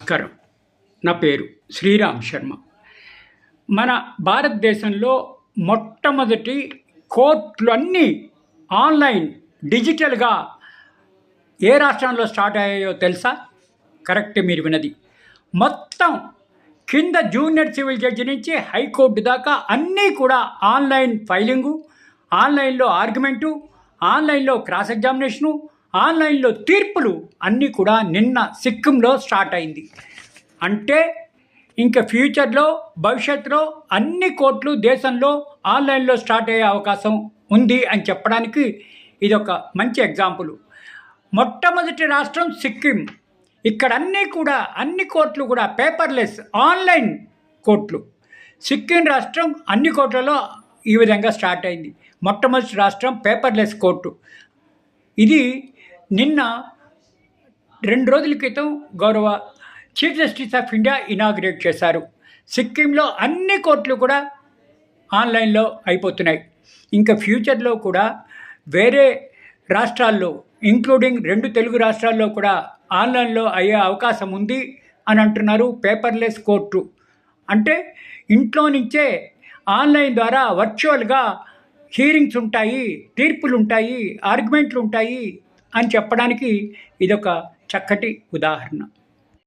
నమస్కారం. నా పేరు శ్రీరామ్ శర్మ. మన భారతదేశంలో మొట్టమొదటి కోర్టులు అన్నీ ఆన్లైన్ డిజిటల్గా ఏ రాష్ట్రంలో స్టార్ట్ అయ్యాయో తెలుసా? కరెక్ట్, మీరు విన్నది. మొత్తం కింద జూనియర్ సివిల్ జడ్జి నుంచి హైకోర్టు దాకా అన్నీ కూడా ఆన్లైన్ ఫైలింగు, ఆన్లైన్లో ఆర్గ్యుమెంటు, ఆన్లైన్లో క్రాస్ ఎగ్జామినేషను, ఆన్లైన్లో తీర్పులు అన్నీ కూడా నిన్న సిక్కింలో స్టార్ట్ అయింది. అంటే ఇంకా ఫ్యూచర్లో భవిష్యత్తులో అన్ని కోర్టులు దేశంలో ఆన్లైన్లో స్టార్ట్ అయ్యే అవకాశం ఉంది అని చెప్పడానికి ఇదొక మంచి ఎగ్జాంపుల్. మొట్టమొదటి రాష్ట్రం సిక్కిం. ఇక్కడ అన్ని కోర్టులు కూడా పేపర్లెస్ ఆన్లైన్ కోర్టులు. సిక్కిం రాష్ట్రం అన్ని కోర్టులలో ఈ విధంగా స్టార్ట్ అయింది. మొట్టమొదటి రాష్ట్రం పేపర్లెస్ కోర్టు. ఇది నిన్న 2 రోజుల క్రితం గౌరవ chief justice of India inaugurate చేశారు. సిక్కింలో అన్ని కోర్టులు కూడా ఆన్లైన్లో అయిపోతున్నాయి. ఇంకా ఫ్యూచర్లో కూడా వేరే రాష్ట్రాల్లో ఇంక్లూడింగ్ 2 తెలుగు రాష్ట్రాల్లో కూడా ఆన్లైన్లో అయ్యే అవకాశం ఉంది అని అంటున్నారు. పేపర్లెస్ కోర్టు అంటే ఇంట్లో నుంచే ఆన్లైన్ ద్వారా వర్చువల్గా హీరింగ్స్ ఉంటాయి, తీర్పులు ఉంటాయి, ఆర్గ్యుమెంట్లు ఉంటాయి అని చెప్పడానికి ఇదొక చక్కటి ఉదాహరణ.